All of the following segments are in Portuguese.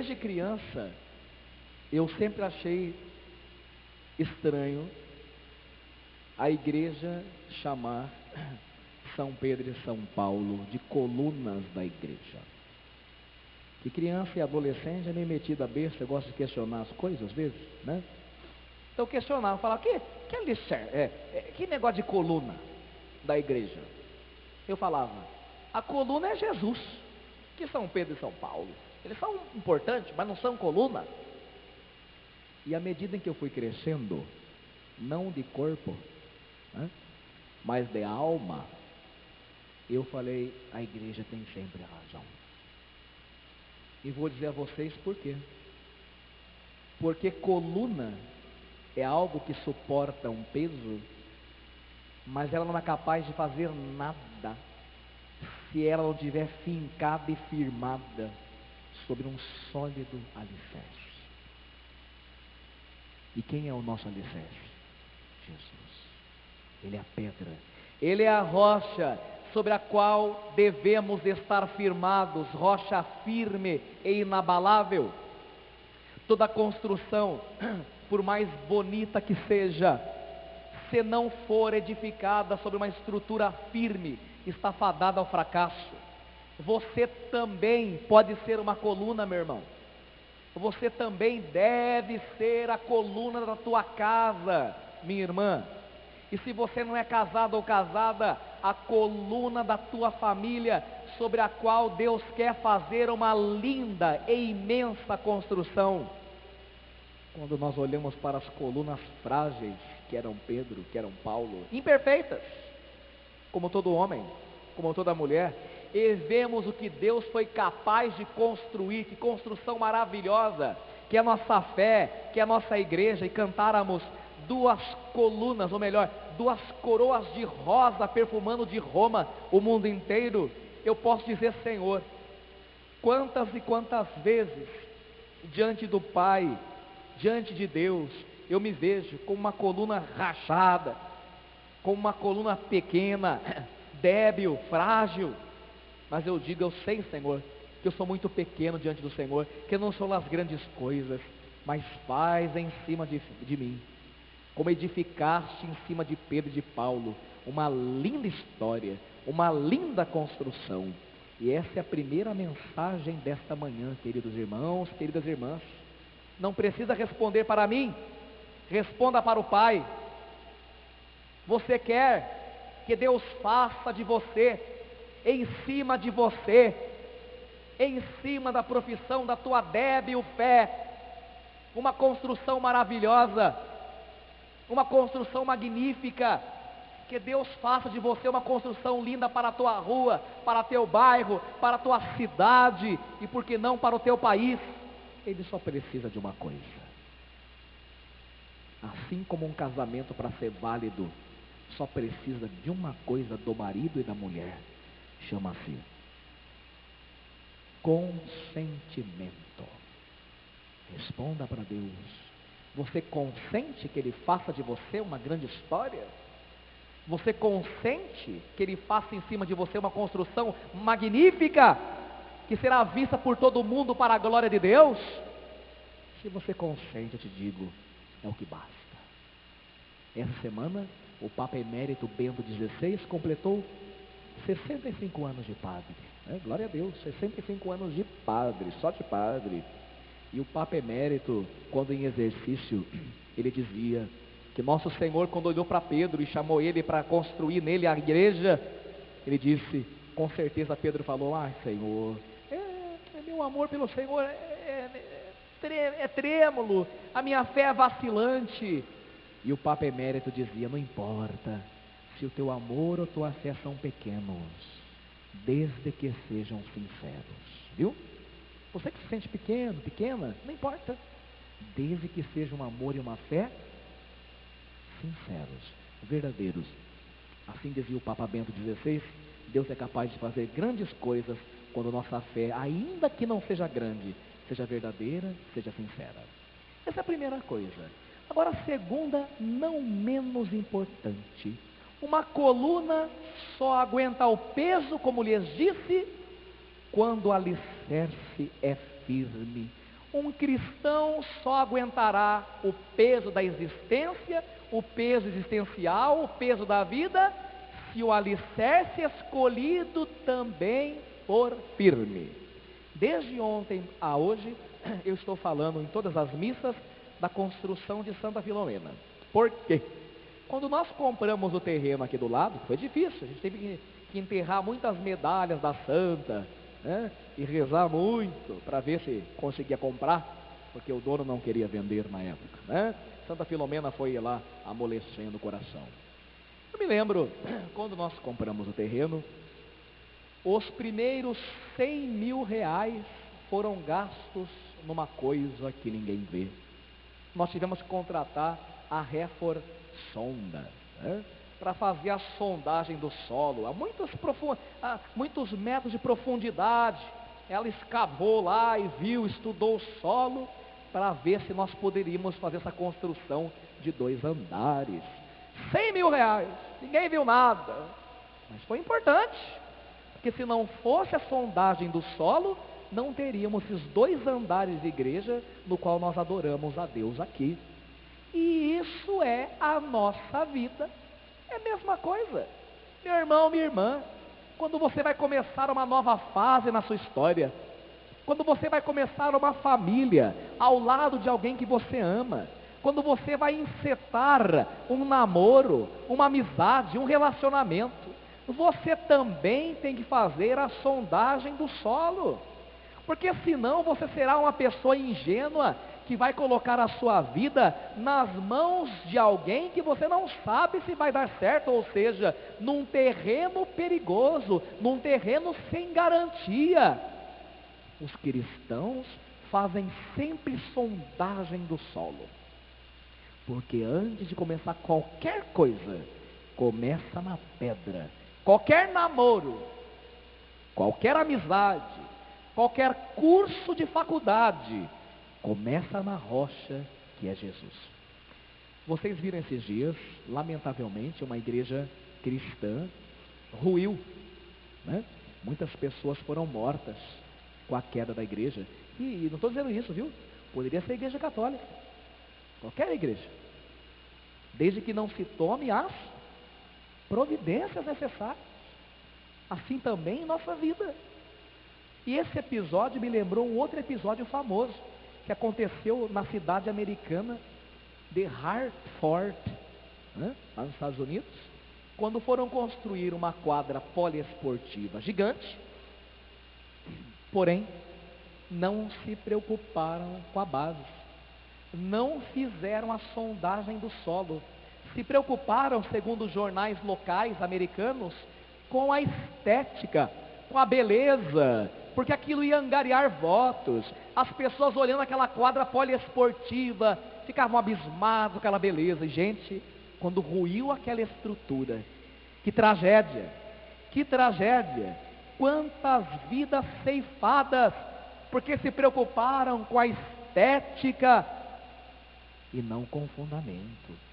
desde criança, eu sempre achei estranho a igreja chamar São Pedro e São Paulo de colunas da igreja. Que criança e adolescente é meio metida a besta, gosta de questionar as coisas às vezes, né? Então eu questionava, falava, que alicerce, que negócio de coluna da igreja? Eu falava, a coluna é Jesus, que São Pedro e São Paulo, eles são importantes, mas não são coluna. E à medida em que eu fui crescendo, não de corpo, né, mas de alma, eu falei, a igreja tem sempre razão. E vou dizer a vocês por quê. Porque coluna é algo que suporta um peso, mas ela não é capaz de fazer nada se ela não estiver fincada e firmada sobre um sólido alicerce. E quem é o nosso alicerce? Jesus. Ele é a pedra, Ele é a rocha sobre a qual devemos estar firmados, rocha firme e inabalável. Toda construção, por mais bonita que seja, se não for edificada sobre uma estrutura firme, está fadada ao fracasso. Você também pode ser uma coluna, meu irmão. Você também deve ser a coluna da tua casa, minha irmã. E se você não é casado ou casada, a coluna da tua família, sobre a qual Deus quer fazer uma linda e imensa construção. Quando nós olhamos para as colunas frágeis, que eram Pedro, que eram Paulo, imperfeitas, como todo homem, como toda mulher, e vemos o que Deus foi capaz de construir, que construção maravilhosa, que é a nossa fé, que é a nossa igreja, e cantáramos duas colunas, ou melhor, duas coroas de rosa perfumando de Roma o mundo inteiro. Eu posso dizer, Senhor, quantas e quantas vezes diante do Pai, diante de Deus, eu me vejo com uma coluna rachada, com uma coluna pequena, débil, frágil, mas eu digo, eu sei, Senhor, que eu sou muito pequeno diante do Senhor, que eu não sou as grandes coisas, mas faz em cima de mim, como edificaste em cima de Pedro e de Paulo, uma linda história, uma linda construção. E essa é a primeira mensagem desta manhã, queridos irmãos, queridas irmãs. Não precisa responder para mim, responda para o Pai. Você quer que Deus faça de você, em cima de você, em cima da profissão da tua débil fé, uma construção maravilhosa, uma construção magnífica, que Deus faça de você uma construção linda para a tua rua, para teu bairro, para a tua cidade, e por que não para o teu país. Ele só precisa de uma coisa. Assim como um casamento, para ser válido, só precisa de uma coisa do marido e da mulher, chama-se consentimento. Responda para Deus. Você consente que Ele faça de você uma grande história? Você consente que Ele faça em cima de você uma construção magnífica, que será vista por todo mundo para a glória de Deus? Se você consente, eu te digo, é o que basta. Essa semana, o Papa Emérito Bento XVI completou 65 anos de padre. Glória a Deus, 65 anos de padre, só de padre. E o Papa Emérito, quando em exercício, ele dizia que Nosso Senhor, quando olhou para Pedro e chamou ele para construir nele a igreja, ele disse, com certeza Pedro falou, Senhor, meu amor pelo Senhor é trêmulo, a minha fé é vacilante. E o Papa Emérito dizia, não importa se o teu amor ou tua fé são pequenos, desde que sejam sinceros, viu? Você que se sente pequeno, pequena, não importa, desde que seja um amor e uma fé sinceros, verdadeiros. Assim dizia o Papa Bento XVI, Deus é capaz de fazer grandes coisas quando nossa fé, ainda que não seja grande, seja verdadeira, seja sincera. Essa é a primeira coisa. Agora a segunda, não menos importante, uma coluna só aguenta o peso, como lhes disse, quando o alicerce é firme, Um cristão só aguentará o peso da existência, o peso existencial, o peso da vida, se o alicerce escolhido também for firme. Desde ontem a hoje, eu estou falando em todas as missas da construção de Santa Filomena. Por quê? Quando nós compramos o terreno aqui do lado, foi difícil, a gente teve que enterrar muitas medalhas da Santa, né? E rezar muito para ver se conseguia comprar, porque o dono não queria vender na época, né? Santa Filomena foi lá amolecendo o coração. Eu me lembro, quando nós compramos o terreno, os primeiros 100 mil reais foram gastos numa coisa que ninguém vê. Nós tivemos que contratar a Refor Sonda, né, para fazer a sondagem do solo, a muitos metros de profundidade. Ela escavou lá e viu, estudou o solo, para ver se nós poderíamos fazer essa construção de 2 andares. 100 mil reais, ninguém viu nada, mas foi importante, porque se não fosse a sondagem do solo, não teríamos esses 2 andares de igreja, no qual nós adoramos a Deus aqui. E isso é a nossa vida, é a mesma coisa, meu irmão, minha irmã, quando você vai começar uma nova fase na sua história, quando você vai começar uma família, ao lado de alguém que você ama, quando você vai encetar um namoro, uma amizade, um relacionamento, você também tem que fazer a sondagem do solo, porque senão você será uma pessoa ingênua, que vai colocar a sua vida nas mãos de alguém que você não sabe se vai dar certo, ou seja, num terreno perigoso, num terreno sem garantia. Os cristãos fazem sempre sondagem do solo, porque antes de começar qualquer coisa, começa na pedra. Qualquer namoro, qualquer amizade, qualquer curso de faculdade, começa na rocha que é Jesus. Vocês viram esses dias, lamentavelmente, uma igreja cristã ruiu, né? Muitas pessoas foram mortas com a queda da igreja. E não estou dizendo isso, viu? Poderia ser a igreja católica, qualquer igreja, desde que não se tome as providências necessárias. Assim também em nossa vida. E esse episódio me lembrou um outro episódio famoso que aconteceu na cidade americana de Hartford, né, lá nos Estados Unidos, quando foram construir uma quadra poliesportiva gigante, porém não se preocuparam com a base, não fizeram a sondagem do solo, se preocuparam, segundo os jornais locais americanos, com a estética, com a beleza, porque aquilo ia angariar votos. As pessoas olhando aquela quadra poliesportiva ficavam abismadas com aquela beleza. E gente, quando ruiu aquela estrutura, que tragédia, que tragédia, quantas vidas ceifadas, porque se preocuparam com a estética e não com o fundamento.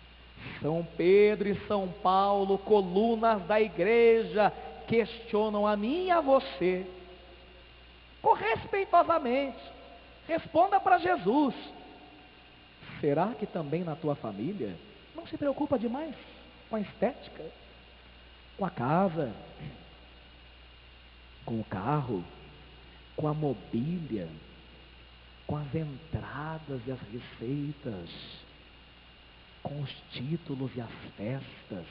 São Pedro e São Paulo, colunas da igreja, questionam a mim e a você, respeitosamente, responda para Jesus: será que também na tua família não se preocupa demais com a estética, com a casa, com o carro, com a mobília, com as entradas e as receitas, com os títulos e as festas?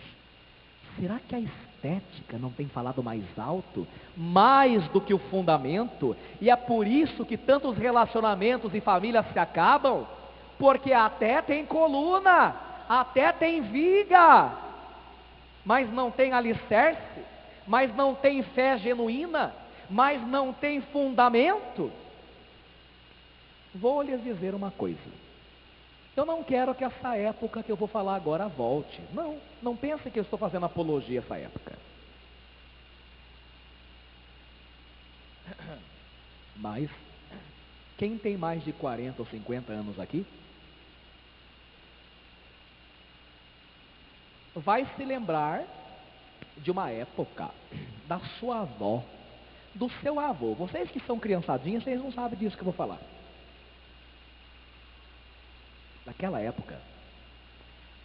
Será que a estética não tem falado mais alto, mais do que o fundamento? E é por isso que tantos relacionamentos e famílias se acabam, porque até tem coluna, até tem viga, mas não tem alicerce, mas não tem fé genuína, mas não tem fundamento. Vou lhes dizer uma coisa. Eu não quero que essa época que eu vou falar agora volte. Não pense que eu estou fazendo apologia a essa época. Mas, quem tem mais de 40 ou 50 anos aqui, vai se lembrar de uma época da sua avó, do seu avô. Vocês que são criançadinhas, vocês não sabem disso que eu vou falar. Naquela época,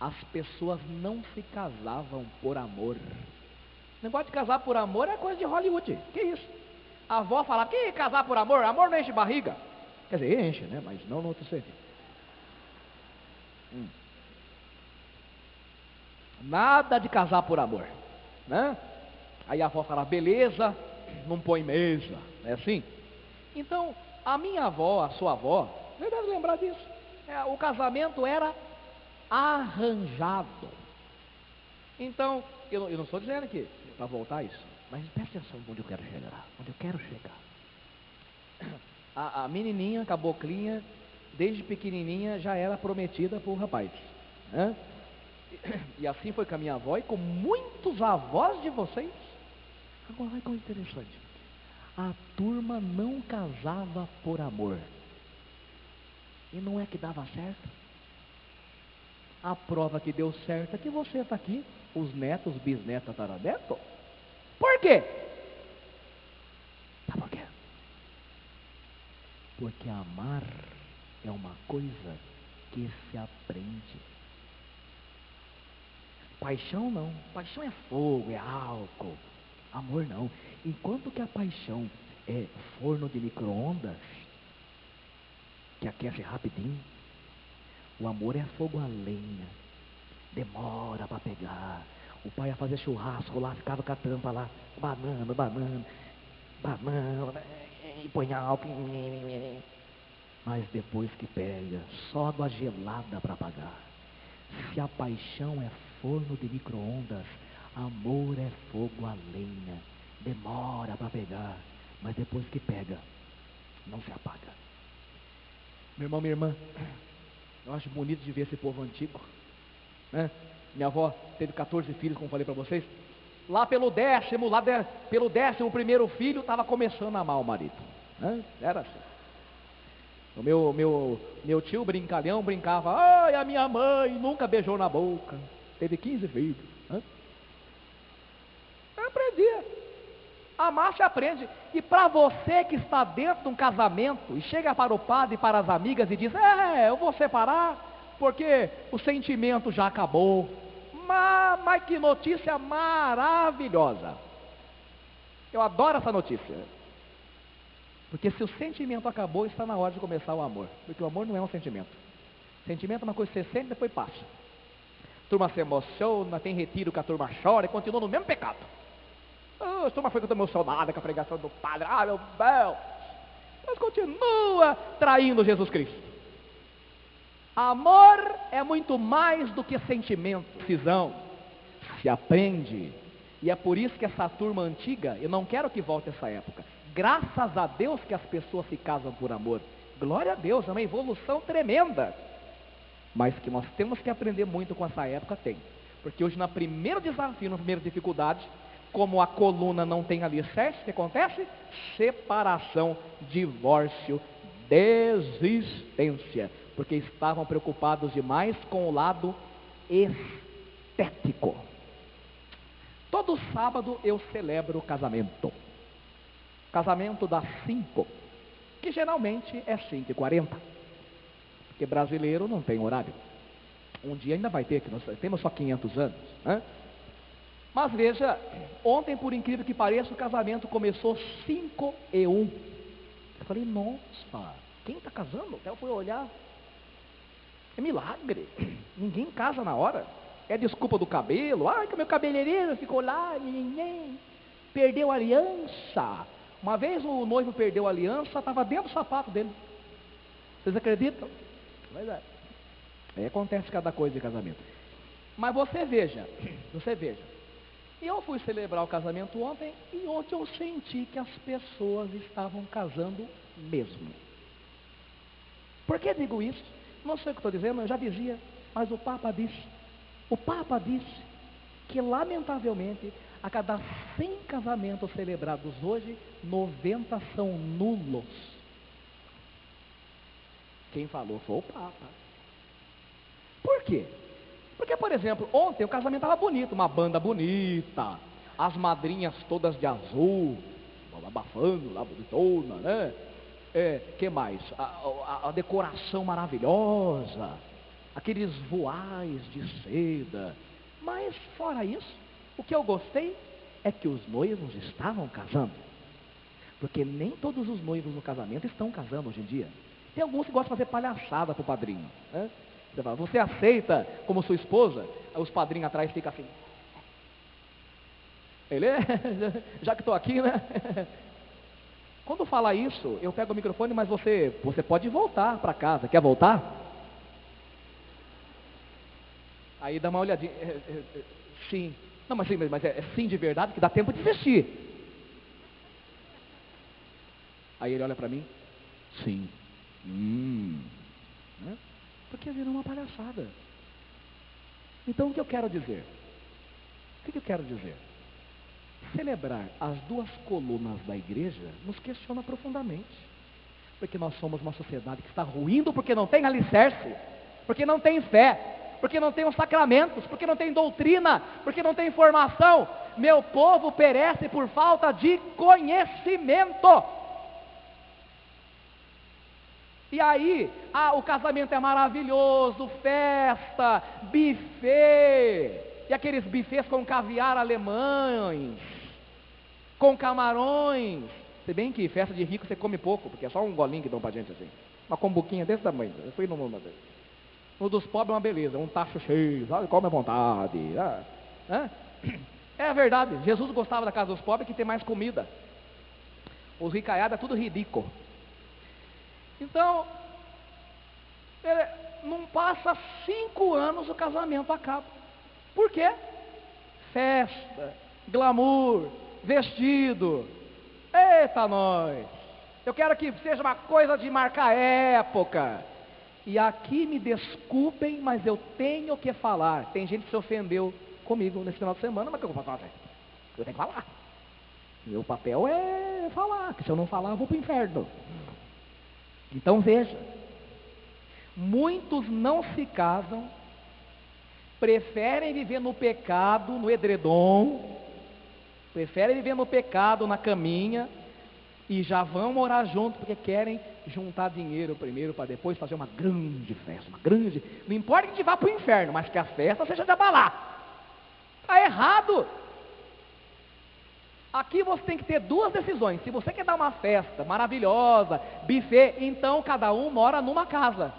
as pessoas não se casavam por amor. O negócio de casar por amor é coisa de Hollywood. Que isso? A avó falava, que casar por amor? Amor não enche barriga. Quer dizer, enche, né? Mas não no outro sentido. Nada de casar por amor, né? Aí a avó fala, beleza, não põe mesa, é assim? Então, a minha avó, a sua avó, você deve lembrar disso. O casamento era arranjado. Então, eu não estou dizendo que para voltar a isso, mas presta atenção onde eu quero chegar. Onde eu quero chegar. A menininha, caboclinha, desde pequenininha já era prometida por um rapaz, né? E assim foi com a minha avó e com muitos avós de vocês. Agora olha que interessante. A turma não casava por amor. E não é que dava certo. A prova que deu certo é que você está aqui, os netos, bisnetos, tataraneto. Por quê? Sabe por quê? Porque amar é uma coisa que se aprende. Paixão não. Paixão é fogo, é álcool. Amor não. Enquanto que a paixão é forno de micro-ondas, que aquece rapidinho, o amor é fogo a lenha. Demora para pegar. O pai ia fazer churrasco lá, ficava com a tampa lá, banana, e põe álcool. Mas depois que pega, só água gelada para apagar. Se a paixão é forno de micro-ondas, amor é fogo a lenha. Demora para pegar, mas depois que pega, não se apaga. Meu irmão, minha irmã, eu acho bonito de ver esse povo antigo, né? Minha avó teve 14 filhos, como falei para vocês. Lá pelo 11º filho, estava começando a amar o marido, né? Era assim. O meu tio brincalhão brincava, ai, a minha mãe nunca beijou na boca, teve 15 filhos, né? Eu aprendia. Amar se aprende. E para você que está dentro de um casamento e chega para o padre e para as amigas e diz, eu vou separar porque o sentimento já acabou. Mas que notícia maravilhosa. Eu adoro essa notícia. Porque se o sentimento acabou, está na hora de começar o amor. Porque o amor não é um sentimento. Sentimento é uma coisa que você sente e depois passa. A turma se emociona, tem retiro que a turma chora e continua no mesmo pecado. A turma foi emocionada com a pregação do padre. Ah, meu Deus! Mas continua traindo Jesus Cristo. Amor é muito mais do que sentimento. Decisão se aprende. E é por isso que essa turma antiga, eu não quero que volte essa época. Graças a Deus que as pessoas se casam por amor. Glória a Deus, é uma evolução tremenda. Mas que nós temos que aprender muito com essa época, tem. Porque hoje, no primeiro desafio, na primeira dificuldade, como a coluna não tem alicerce, o que acontece? Separação, divórcio, desistência. Porque estavam preocupados demais com o lado estético. Todo sábado eu celebro o casamento. Casamento das 5, que geralmente é 5h40. Porque brasileiro não tem horário. Um dia ainda vai ter, que nós temos só 500 anos, né? Mas veja, ontem, por incrível que pareça, o casamento começou 5h01. Eu falei, nossa, quem está casando? Até eu fui olhar. É milagre. Ninguém casa na hora. É desculpa do cabelo. Ai, que o meu cabeleireiro ficou lá, ninguém. Perdeu a aliança. Uma vez o noivo perdeu a aliança, estava dentro do sapato dele. Vocês acreditam? Pois é. Aí acontece cada coisa de casamento. Mas você veja. Eu fui celebrar o casamento ontem e ontem eu senti que as pessoas estavam casando mesmo. Por que digo isso? Não sei o que estou dizendo, eu já dizia, mas o Papa disse. O Papa disse que, lamentavelmente, a cada 100 casamentos celebrados hoje, 90 são nulos. Quem falou foi o Papa. Por quê? Porque, por exemplo, ontem o casamento estava bonito, uma banda bonita, as madrinhas todas de azul, abafando lá, bonitona, né? Que mais? A decoração maravilhosa. aqueles voais de seda. Mas fora isso, o que eu gostei é que os noivos estavam casando. Porque nem todos os noivos no casamento estão casando hoje em dia. Tem alguns que gostam de fazer palhaçada para o padrinho, né? Você fala, você aceita como sua esposa? Aí os padrinhos atrás ficam assim. Ele é, já que estou aqui, né? Quando fala isso, eu pego o microfone, mas você pode voltar para casa. Quer voltar? Aí dá uma olhadinha. Sim. Não, mas é sim de verdade, que dá tempo de vestir. Aí ele olha para mim. Sim. Né? Porque virou uma palhaçada. Então o que eu quero dizer? O que eu quero dizer? Celebrar as duas colunas da igreja nos questiona profundamente. Porque nós somos uma sociedade que está ruindo porque não tem alicerce, porque não tem fé, porque não tem os sacramentos, porque não tem doutrina, porque não tem informação. Meu povo perece por falta de conhecimento. E aí, o casamento é maravilhoso, festa, buffet, e aqueles buffets com caviar alemães, com camarões. Se bem que festa de rico você come pouco, porque é só um golinho que dão pra gente assim, uma combuquinha desse tamanho. Eu fui no mundo dele. No dos pobres é uma beleza, um tacho cheio, sabe? Come à vontade. É verdade, Jesus gostava da casa dos pobres que tem mais comida. Os ricaiados é tudo ridículo. Então, não passa 5 anos o casamento acaba. Por quê? Festa, glamour, vestido. Eita nós! Eu quero que seja uma coisa de marcar época. E aqui me desculpem, mas eu tenho que falar. Tem gente que se ofendeu comigo nesse final de semana, mas o que eu vou fazer? Eu tenho que falar. Meu papel é falar, que se eu não falar eu vou para o inferno. Então veja, muitos não se casam, preferem viver no pecado, no edredom, preferem viver no pecado, na caminha, e já vão morar junto, porque querem juntar dinheiro primeiro, para depois fazer uma grande festa, não importa que a gente vá para o inferno, mas que a festa seja de abalar. Está errado. Aqui você tem que ter duas decisões. Se você quer dar uma festa maravilhosa, buffet, então cada um mora numa casa.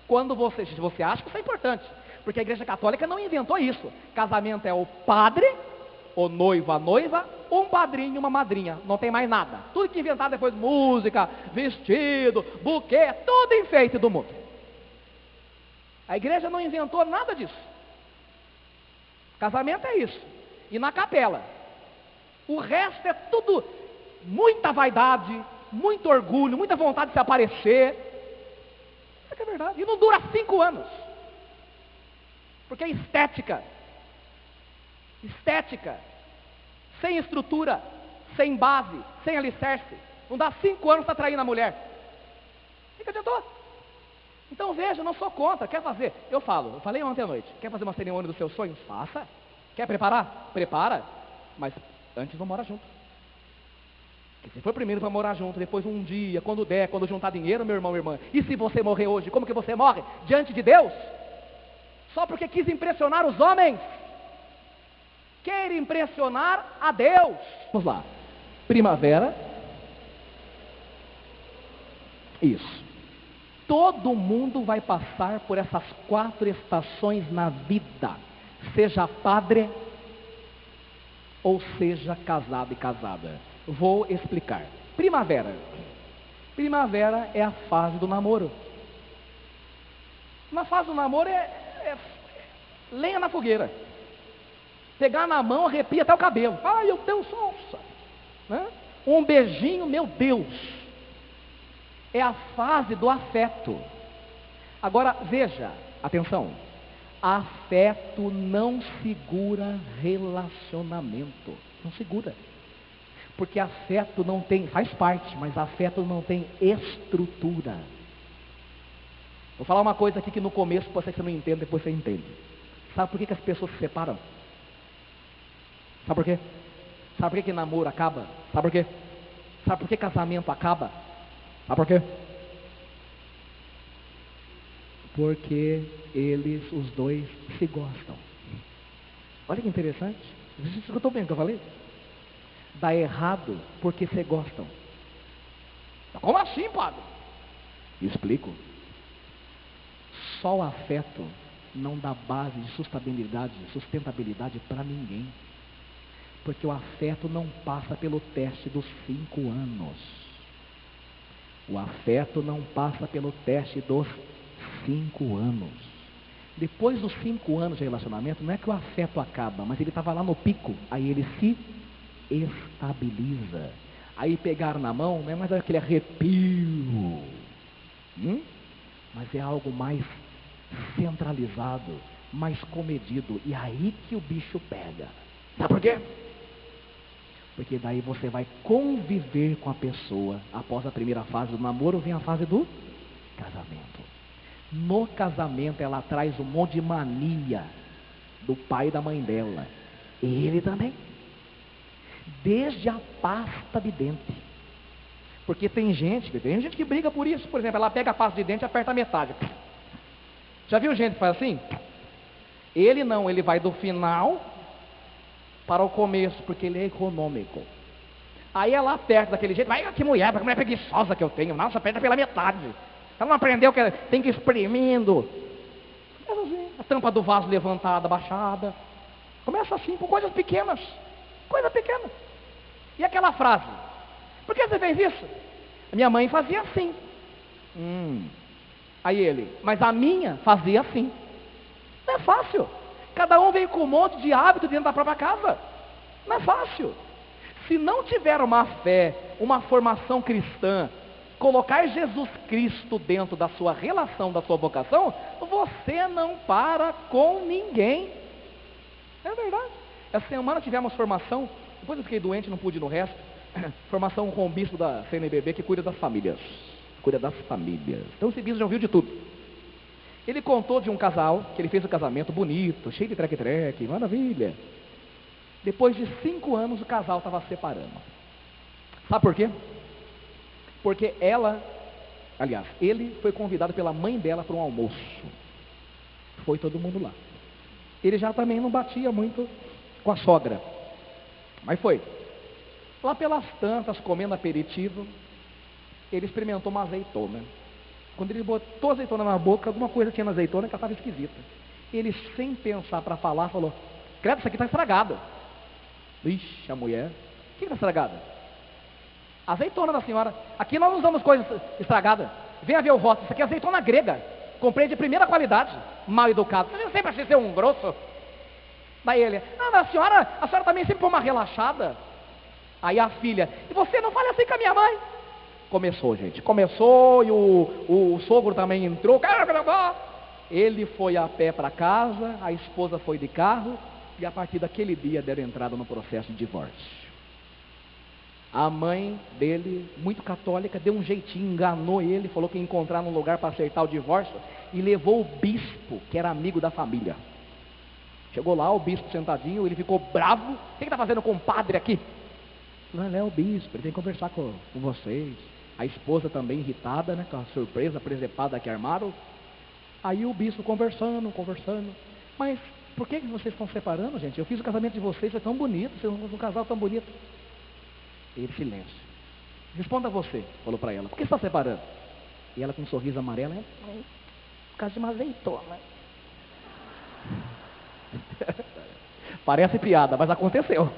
Se você acha que isso é importante, porque a Igreja Católica não inventou isso. Casamento é o padre, o noivo, a noiva, um padrinho e uma madrinha. Não tem mais nada. Tudo que inventaram depois, música, vestido, buquê, tudo enfeite do mundo. A igreja não inventou nada disso. Casamento é isso. E na capela. O resto é tudo muita vaidade, muito orgulho, muita vontade de se aparecer. Isso é verdade. E não dura 5 anos. Porque é estética. Estética. Sem estrutura, sem base, sem alicerce. Não dá 5 anos para trair na mulher. O que adiantou? Então veja, eu não sou contra. Quer fazer? Eu falei ontem à noite. Quer fazer uma cerimônia dos seus sonhos? Faça. Quer preparar? Prepara. Mas antes vamos morar junto. Porque se for primeiro para morar junto, depois um dia, quando der, quando juntar dinheiro, meu irmão, minha irmã. E se você morrer hoje, como que você morre? Diante de Deus? Só porque quis impressionar os homens? Quer impressionar a Deus? Vamos lá. Primavera. Isso. Todo mundo vai passar por essas 4 estações na vida. Seja padre ou seja casado e casada. Vou explicar. Primavera. Primavera é a fase do namoro. Na fase do namoro é lenha na fogueira. Pegar na mão, arrepia até o cabelo. Ai, meu Deus, nossa. Né? Um beijinho, meu Deus. É a fase do afeto. Agora, veja, atenção. Afeto não segura relacionamento. Não segura. Porque afeto não tem, faz parte, mas afeto não tem estrutura. Vou falar uma coisa aqui que no começo pode ser que você não entenda, depois você entende. Sabe por que as pessoas se separam? Sabe por quê? Sabe por que namoro acaba? Sabe por quê? Sabe por que casamento acaba? Sabe por quê? Porque os dois se gostam. Olha que interessante. Você escutou bem o que eu falei? Dá errado porque se gostam. Como assim, padre? Explico. Só o afeto não dá base de sustentabilidade para ninguém. Porque o afeto não passa pelo teste dos 5 anos. O afeto não passa pelo teste dos 5 anos. Depois dos 5 anos de relacionamento, não é que o afeto acaba, mas ele estava lá no pico, aí ele se estabiliza. Aí pegar na mão não é mais aquele arrepio, mas é algo mais centralizado, mais comedido. E aí que o bicho pega. Sabe por quê? Porque daí você vai conviver com a pessoa. Após a primeira fase do namoro, vem a fase do casamento. No casamento, ela traz um monte de mania do pai e da mãe dela. Ele também. Desde a pasta de dente. Porque tem gente que briga por isso. Por exemplo, ela pega a pasta de dente e aperta a metade. Já viu gente que faz assim? Ele não, ele vai do final para o começo, porque ele é econômico. Aí ela aperta daquele jeito, vai, que mulher preguiçosa que eu tenho, nossa, aperta pela metade. Ela não aprendeu que tem que ir exprimindo. A tampa do vaso levantada, baixada. Começa assim, por coisas pequenas. Coisa pequena. E aquela frase, por que você fez isso? A minha mãe fazia assim. Aí ele, mas a minha fazia assim. Não é fácil. Cada um veio com um monte de hábito dentro da própria casa. Não é fácil. Se não tiver uma fé, uma formação cristã, colocar Jesus Cristo dentro da sua relação, da sua vocação, você não para com ninguém. É verdade. Essa semana tivemos formação, depois eu fiquei doente, não pude ir no resto. Formação com o bispo da CNBB que cuida das famílias. Então esse bispo já ouviu de tudo. Ele contou de um casal, que ele fez um casamento bonito, cheio de treque-treque, maravilha. Depois de 5 anos o casal estava se separando. Sabe por quê? Porque ele foi convidado pela mãe dela para um almoço. Foi todo mundo lá. Ele já também não batia muito com a sogra. Mas foi. Lá pelas tantas, comendo aperitivo, ele experimentou uma azeitona. Quando ele botou a azeitona na boca, alguma coisa tinha na azeitona que ela estava esquisita. Ele, sem pensar para falar, falou: credo, isso aqui está estragado. Ixi, a mulher: o que está estragado? Azeitona da senhora. Aqui nós não usamos coisas estragadas. Venha ver o rótulo, isso aqui é azeitona grega. Comprei de primeira qualidade. Mal educado. Você sempre achei ser um grosso. Daí ele: mas a senhora também sempre foi uma relaxada. Aí a filha: e você não fala assim com a minha mãe? Começou, gente. Começou e o sogro também entrou. Ele foi a pé para casa, a esposa foi de carro, e a partir daquele dia deram entrada no processo de divórcio. A mãe dele, muito católica, deu um jeitinho, enganou ele, falou que ia encontrar num lugar para acertar o divórcio, e levou o bispo, que era amigo da família. Chegou lá, o bispo sentadinho, ele ficou bravo. O que está fazendo com o padre aqui? Não, ele é o bispo, ele tem que conversar com vocês. A esposa também irritada, né, com a surpresa presepada que armaram. Aí o bispo conversando. Mas por que vocês estão separando, gente? Eu fiz o casamento de vocês, foi tão bonito, vocês são um casal tão bonito. Ele, silêncio. Responda você, falou para ela: por que você está separando? E ela com um sorriso amarelo: por causa de uma azeitona. Parece piada, mas aconteceu.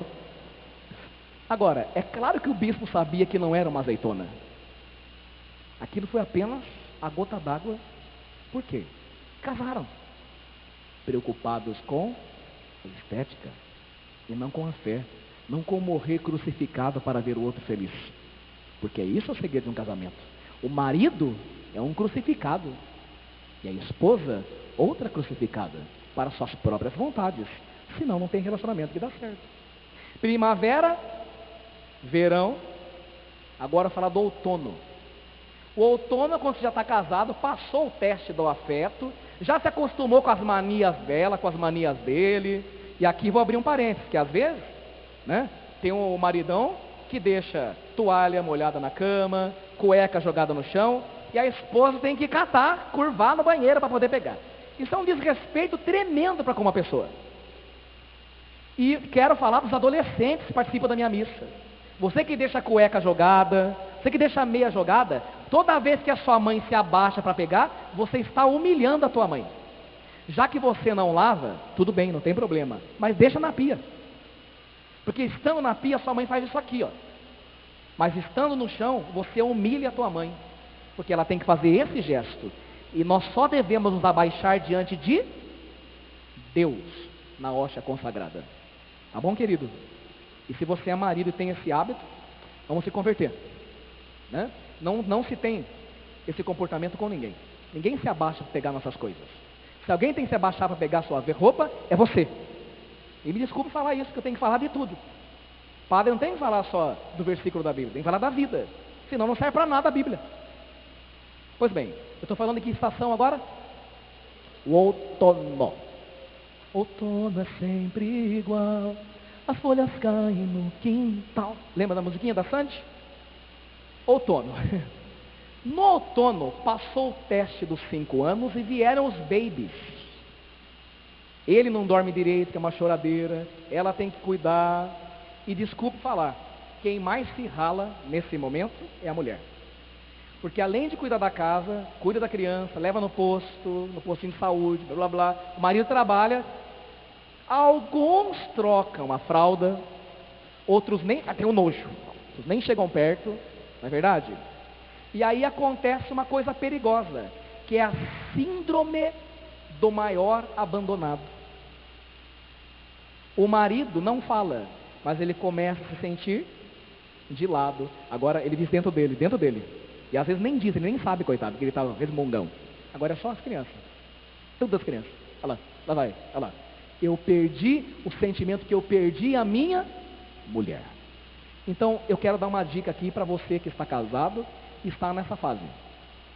Agora, é claro que o bispo sabia que não era uma azeitona. Aquilo foi apenas a gota d'água. Por quê? Casaram, preocupados com a estética e não com a fé, não com morrer crucificado para ver o outro feliz. Porque isso é o segredo de um casamento. O marido é um crucificado e a esposa outra crucificada para suas próprias vontades. Senão não tem relacionamento que dá certo. Primavera, verão. Agora falar do outono. O outono é quando você já está casado, passou o teste do afeto, já se acostumou com as manias dela, com as manias dele. E aqui vou abrir um parênteses, que às vezes, né, tem um maridão que deixa toalha molhada na cama, cueca jogada no chão, e a esposa tem que catar, curvar no banheiro para poder pegar. Isso é um desrespeito tremendo para com uma pessoa. E quero falar para os adolescentes que participam da minha missa. Você que deixa a cueca jogada, você que deixa a meia jogada, toda vez que a sua mãe se abaixa para pegar, você está humilhando a tua mãe. Já que você não lava, tudo bem, não tem problema, mas deixa na pia. Porque estando na pia, sua mãe faz isso aqui, ó. Mas estando no chão, você humilha a tua mãe, porque ela tem que fazer esse gesto. E nós só devemos nos abaixar diante de Deus, na hóstia consagrada. Tá bom, querido? E se você é marido e tem esse hábito, vamos se converter, né? Não se tem esse comportamento com ninguém. Ninguém se abaixa para pegar nossas coisas. Se alguém tem que se abaixar para pegar sua roupa, é você. E me desculpe falar isso, que eu tenho que falar de tudo. Padre não tem que falar só do versículo da Bíblia, tem que falar da vida. Senão não serve para nada a Bíblia. Pois bem, eu estou falando de que estação agora? O outono. Outono é sempre igual, as folhas caem no quintal. Lembra da musiquinha da Sandy? Outono. No outono, passou o teste dos 5 anos e vieram os babies. Ele não dorme direito, que é uma choradeira. Ela tem que cuidar. E desculpe falar, quem mais se rala nesse momento é a mulher. Porque além de cuidar da casa, cuida da criança, leva no postinho de saúde, blá blá blá. O marido trabalha. Alguns trocam a fralda, outros nem, tem um nojo, outros nem chegam perto, não é verdade? E aí acontece uma coisa perigosa, que é a síndrome do maior abandonado. O marido não fala, mas ele começa a se sentir de lado. Agora ele diz dentro dele. E às vezes nem diz, ele nem sabe, coitado, porque ele está resmungão. Agora é só as crianças, tudo as crianças. Olha lá vai, olha lá. Eu perdi o sentimento que eu perdi a minha mulher. Então eu quero dar uma dica aqui para você que está casado e está nessa fase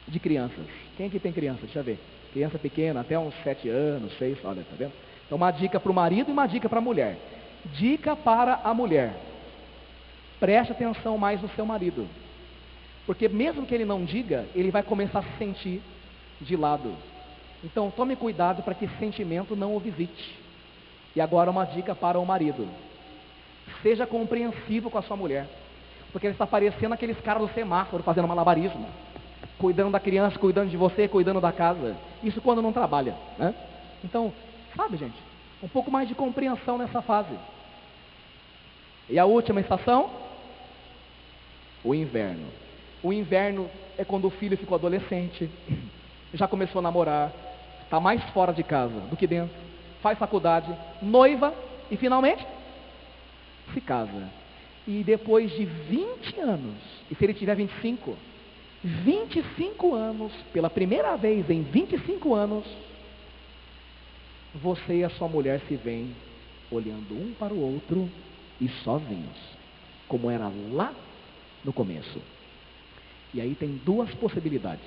de crianças. Quem aqui tem criança? Deixa eu ver. Criança pequena, até uns 7 anos, 6, olha, tá vendo? Então uma dica para o marido e uma dica para a mulher. Dica para a mulher: preste atenção mais no seu marido, porque mesmo que ele não diga, ele vai começar a se sentir de lado. Então tome cuidado para que esse sentimento não o visite. E agora uma dica para o marido: seja compreensivo com a sua mulher, porque ele está parecendo aqueles caras do semáforo fazendo malabarismo, cuidando da criança, cuidando de você, cuidando da casa. Isso quando não trabalha, né? Então, sabe, gente, um pouco mais de compreensão nessa fase. E a última estação? O inverno. O inverno é quando o filho ficou adolescente, já começou a namorar, está mais fora de casa do que dentro, faz faculdade, noiva e finalmente se casa. E depois de 20 anos, e se ele tiver 25 anos, pela primeira vez em 25 anos, você e a sua mulher se veem olhando um para o outro e sozinhos, como era lá no começo. E aí tem duas possibilidades: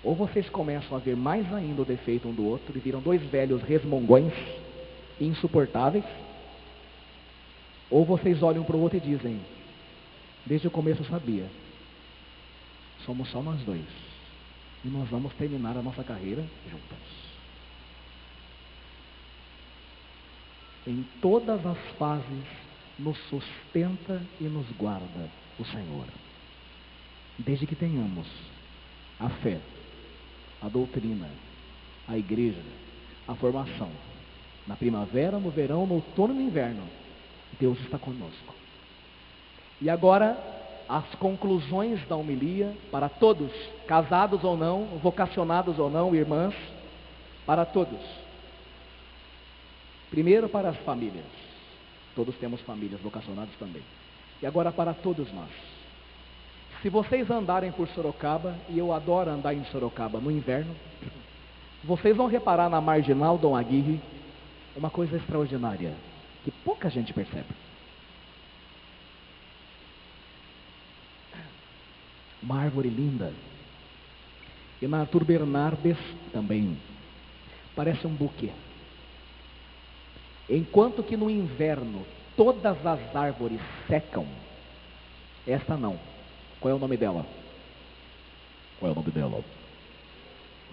ou vocês começam a ver mais ainda o defeito um do outro e viram dois velhos resmungões insuportáveis, ou vocês olham para o outro e dizem: desde o começo eu sabia, somos só nós dois e nós vamos terminar a nossa carreira juntas. Em todas as fases nos sustenta e nos guarda o Senhor, desde que tenhamos a fé, a doutrina, a igreja, a formação. Na primavera, no verão, no outono e no inverno, Deus está conosco. E agora, as conclusões da homilia para todos, casados ou não, vocacionados ou não, irmãs, para todos. Primeiro para as famílias, todos temos famílias, vocacionados também. E agora para todos nós. Se vocês andarem por Sorocaba, e eu adoro andar em Sorocaba no inverno, vocês vão reparar na Marginal Dom Aguirre uma coisa extraordinária, que pouca gente percebe. Uma árvore linda. E na Arthur Bernardes também. Parece um buquê. Enquanto que no inverno todas as árvores secam, esta não. Qual é o nome dela? Qual é o nome dela?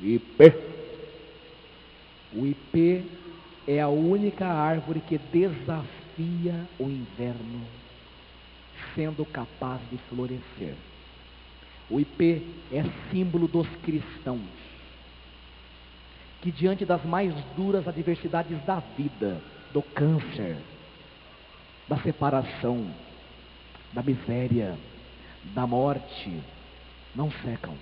IP. O IP é a única árvore que desafia o inverno, sendo capaz de florescer. O IP é símbolo dos cristãos, que diante das mais duras adversidades da vida, do câncer, da separação, da miséria, da morte, não secam.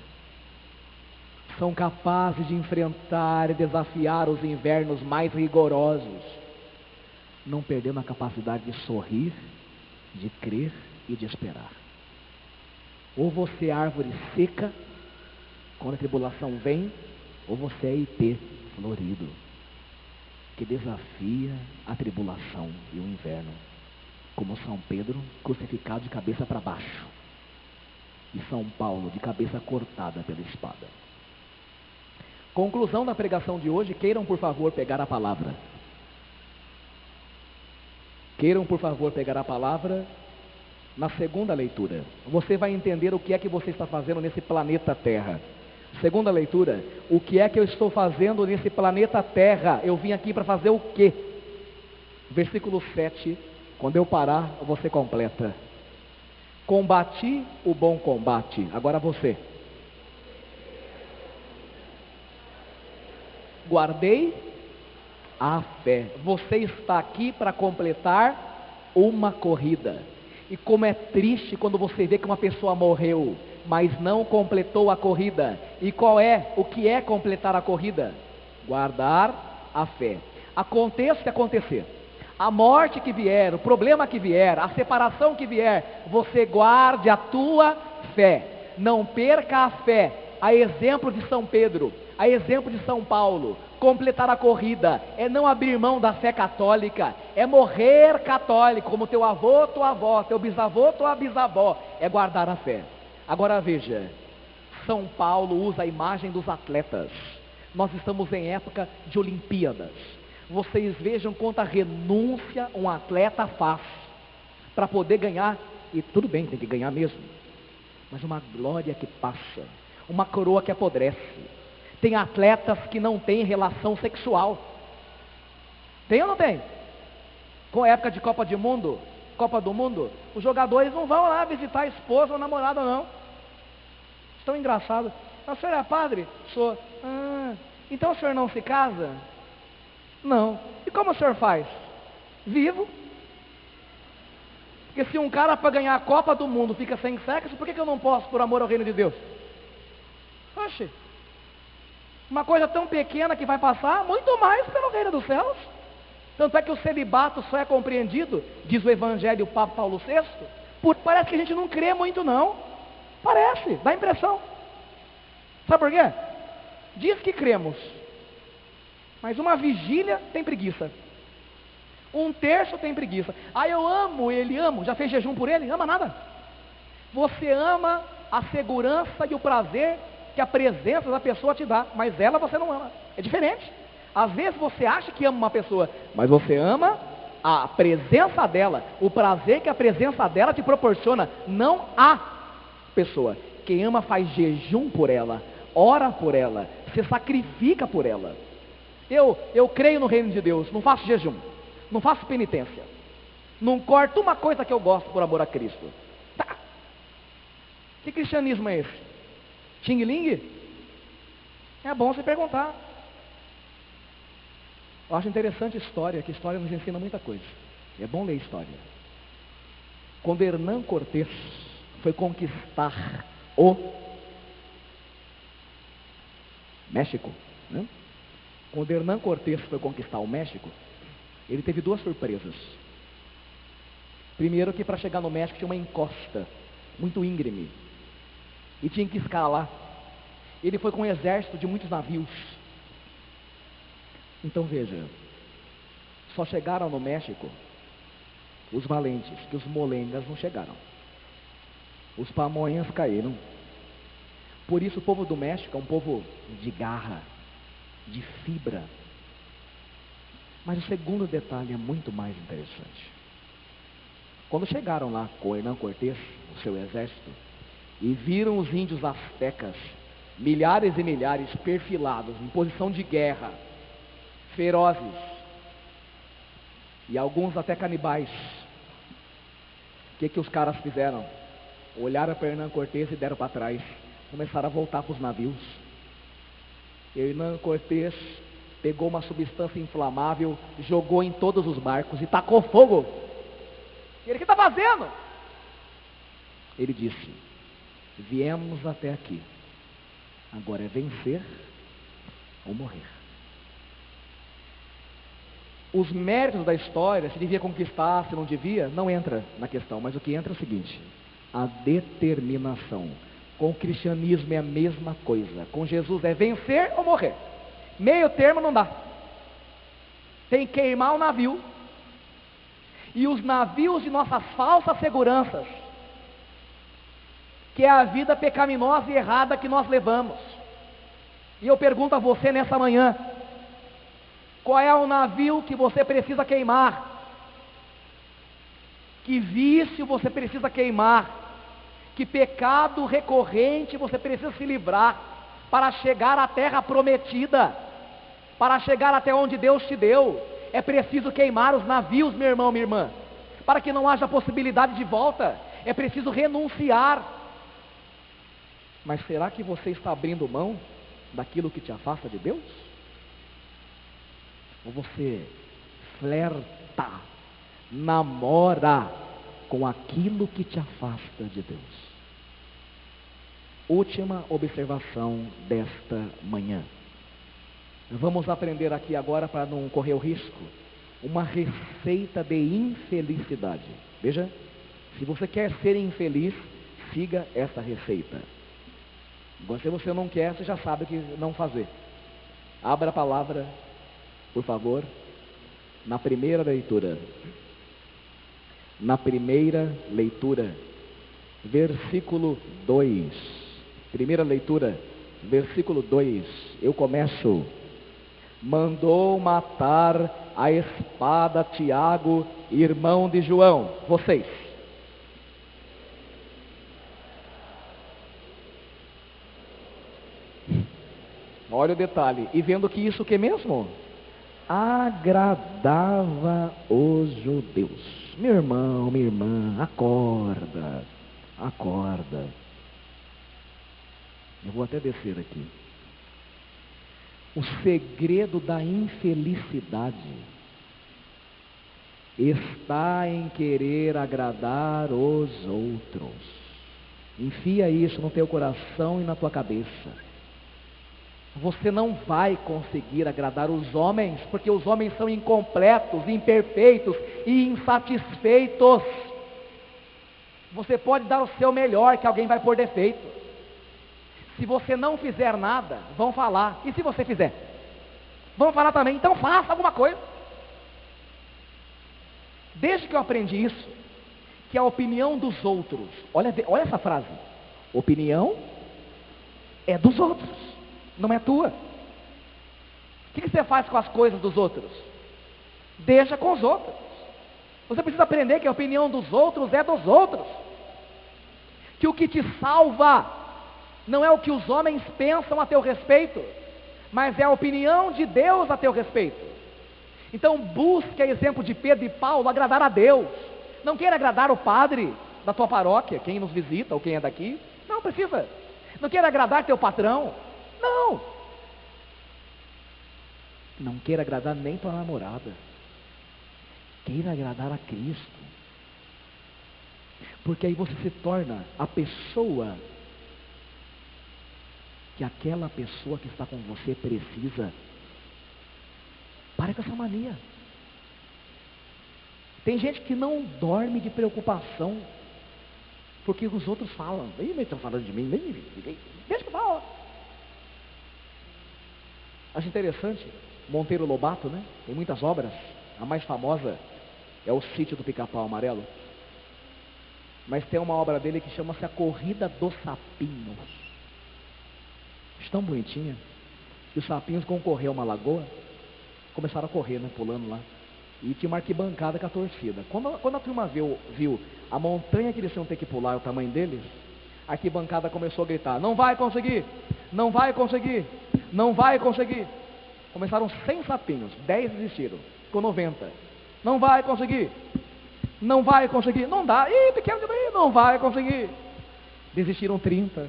São capazes de enfrentar e desafiar os invernos mais rigorosos, não perdendo a capacidade de sorrir, de crer e de esperar. Ou você é árvore seca, quando a tribulação vem, ou você é IP florido, que desafia a tribulação e o inverno, como São Pedro crucificado de cabeça para baixo, e São Paulo de cabeça cortada pela espada. Conclusão da pregação de hoje, queiram por favor pegar a palavra. Queiram por favor pegar a palavra na segunda leitura. Você vai entender o que é que você está fazendo nesse planeta Terra. Segunda leitura, o que é que eu estou fazendo nesse planeta Terra? Eu vim aqui para fazer o quê? Versículo 7, quando eu parar, você completa. Combati o bom combate. Agora você. Guardei a fé. Você está aqui para completar uma corrida. E como é triste quando você vê que uma pessoa morreu, mas não completou a corrida. E o que é completar a corrida? Guardar a fé. Aconteça o que acontecer, a morte que vier, o problema que vier, a separação que vier, você guarde a tua fé. Não perca a fé. A exemplo de São Pedro, a exemplo de São Paulo, completar a corrida é não abrir mão da fé católica, é morrer católico, como teu avô, tua avó, teu bisavô, tua bisavó, é guardar a fé. Agora veja, São Paulo usa a imagem dos atletas. Nós estamos em época de Olimpíadas. Vocês vejam quanta renúncia um atleta faz para poder ganhar, e tudo bem, tem que ganhar mesmo, mas uma glória que passa, uma coroa que apodrece. Tem atletas que não têm relação sexual. Tem ou não tem? Com a época de Copa do Mundo, os jogadores não vão lá visitar a esposa ou a namorada, não. Estão engraçados. O senhor é padre? Sou. Então o senhor não se casa? Não. E como o senhor faz? Vivo. Porque se um cara para ganhar a Copa do Mundo fica sem sexo, por que eu não posso por amor ao reino de Deus? Oxe, uma coisa tão pequena que vai passar, muito mais pelo reino dos céus. Tanto é que o celibato só é compreendido, diz o Evangelho do Papa Paulo VI, parece que a gente não crê muito não. Parece, dá impressão. Sabe por quê? Diz que cremos, mas uma vigília tem preguiça, um terço tem preguiça. Eu amo ele, já fez jejum por ele? Ama nada. Você ama a segurança e o prazer que a presença da pessoa te dá, mas ela você não ama. É diferente. Às vezes você acha que ama uma pessoa, mas você ama a presença dela, o prazer que a presença dela te proporciona, não a pessoa. Quem ama faz jejum por ela, ora por ela, se sacrifica por ela. Eu creio no reino de Deus, não faço jejum, não faço penitência, não corto uma coisa que eu gosto por amor a Cristo. Tá. Que cristianismo é esse? Xing-ling? É bom você perguntar. Eu acho interessante história, que história nos ensina muita coisa. É bom ler história. Quando Hernán Cortés foi conquistar o México, né? Quando Hernán Cortés foi conquistar o México, ele teve duas surpresas. Primeiro que para chegar no México tinha uma encosta muito íngreme, e tinha que escalar. Ele foi com um exército de muitos navios. Então veja, só chegaram no México os valentes, que os molengas não chegaram. Os pamonhas caíram. Por isso o povo do México é um povo de garra, de fibra. Mas o segundo detalhe é muito mais interessante. Quando chegaram lá com Hernán Cortés, o seu exército, e viram os índios astecas milhares e milhares perfilados, em posição de guerra, ferozes, e alguns até canibais. O que os caras fizeram? Olharam para Hernán Cortés e deram para trás, começaram a voltar para os navios. E Hernán Cortés pegou uma substância inflamável, jogou em todos os barcos e tacou fogo. E ele, o que está fazendo? Ele disse: viemos até aqui, agora é vencer ou morrer. Os méritos da história, se devia conquistar, se não devia, não entra na questão, mas o que entra é o seguinte: a determinação. Com o cristianismo é a mesma coisa. Com Jesus é vencer ou morrer. Meio termo não dá. Tem que queimar o navio. E os navios de nossas falsas seguranças, que é a vida pecaminosa e errada que nós levamos. E eu pergunto a você nessa manhã: qual é o navio que você precisa queimar? Que vício você precisa queimar? Que pecado recorrente você precisa se livrar para chegar à terra prometida, para chegar até onde Deus te deu? É preciso queimar os navios, meu irmão, minha irmã, para que não haja possibilidade de volta. É preciso renunciar. Mas será que você está abrindo mão daquilo que te afasta de Deus? Ou você flerta, namora com aquilo que te afasta de Deus? Última observação desta manhã. Vamos aprender aqui agora, para não correr o risco, uma receita de infelicidade. Veja, se você quer ser infeliz, siga essa receita. Agora, se você não quer, você já sabe o que não fazer. Abra a palavra, por favor, na primeira leitura. Na primeira leitura, versículo 2. Primeira leitura, versículo 2. Eu começo. Mandou matar a espada Tiago, irmão de João. Vocês. Olha o detalhe. E vendo que isso o que mesmo? Agradava os judeus. Meu irmão, minha irmã, acorda. Acorda. Eu vou até descer aqui. O segredo da infelicidade está em querer agradar os outros. Enfia isso no teu coração e na tua cabeça. Você não vai conseguir agradar os homens, porque os homens são incompletos, imperfeitos e insatisfeitos. Você pode dar o seu melhor, que alguém vai pôr defeito. Se você não fizer nada, vão falar. E se você fizer? Vão falar também. Então faça alguma coisa. Desde que eu aprendi isso, que a opinião dos outros, olha essa frase: opinião é dos outros, não é tua. O que você faz com as coisas dos outros? Deixa com os outros. Você precisa aprender que a opinião dos outros é dos outros. Que o que te salva não é o que os homens pensam a teu respeito, mas é a opinião de Deus a teu respeito. Então busque, a exemplo de Pedro e Paulo, agradar a Deus. Não queira agradar o padre da tua paróquia, quem nos visita ou quem é daqui. Não precisa. Não queira agradar teu patrão. Não. Não queira agradar nem tua namorada. Queira agradar a Cristo. Porque aí você se torna a pessoa que aquela pessoa que está com você precisa. Pare com essa mania. Tem gente que não dorme de preocupação porque os outros falam. Ih, mas estão falando de mim. Deixa que eu falo. Acho interessante, Monteiro Lobato, né? Tem muitas obras. A mais famosa é o Sítio do Pica-Pau Amarelo. Mas tem uma obra dele que chama-se A Corrida dos Sapinhos. Tão bonitinha. E os sapinhos concorreram a uma lagoa. Começaram a correr, né? Pulando lá. E tinha uma arquibancada com a torcida. Quando a turma viu a montanha que eles iam ter que pular, o tamanho deles, A arquibancada começou a gritar: não vai conseguir, não vai conseguir, não vai conseguir. Começaram 100 sapinhos, 10 desistiram, ficou 90. Não vai conseguir, não vai conseguir, não dá, ih, pequeno demais, não vai conseguir. Desistiram 30,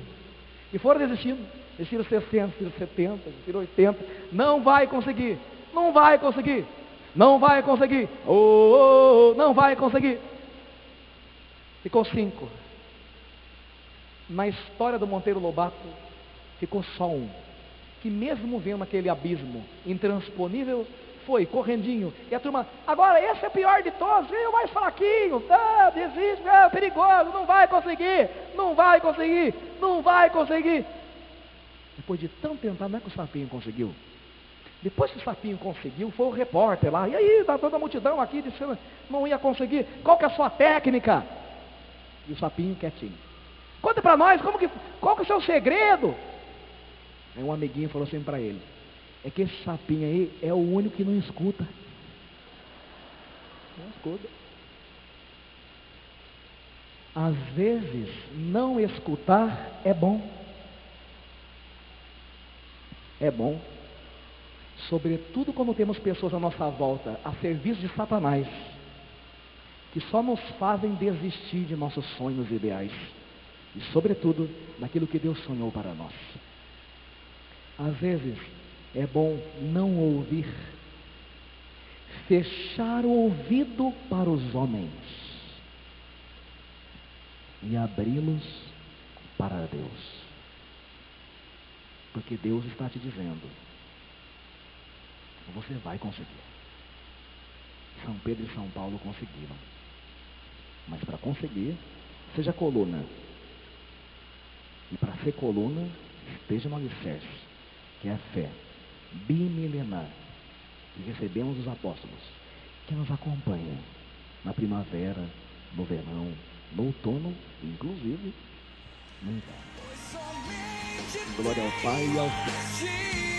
e foram desistindo, desistiram 60, desistiram 70, desistiram 80, não vai conseguir, não vai conseguir, não vai conseguir, não vai conseguir. Ficou 5. Na história do Monteiro Lobato, ficou só um, que mesmo vendo aquele abismo intransponível, foi correndinho, e a turma: agora esse é o pior de todos, e o mais fraquinho, desiste, é perigoso, não vai conseguir, não vai conseguir, não vai conseguir. Depois de tanto tentar, não é que o sapinho conseguiu. Depois que o sapinho conseguiu, foi o repórter lá: e aí, tá toda a multidão aqui dizendo não ia conseguir, qual que é a sua técnica? E o sapinho quietinho: conta pra nós, qual que é o seu segredo? Aí um amiguinho falou assim para ele: é que esse sapinho aí é o único que não escuta. Não escuta. Às vezes, não escutar é bom. É bom. Sobretudo quando temos pessoas à nossa volta a serviço de Satanás, que só nos fazem desistir de nossos sonhos e ideais, e sobretudo daquilo que Deus sonhou para nós. Às vezes é bom não ouvir, fechar o ouvido para os homens e abri-los para Deus, porque Deus está te dizendo: você vai conseguir. São Pedro e São Paulo conseguiram, mas para conseguir, seja coluna, e para ser coluna, esteja no alicerce, que é a fé bimilenar que recebemos dos apóstolos, que nos acompanha na primavera, no verão, no outono, inclusive no inverno. Glória ao Pai e ao Filho.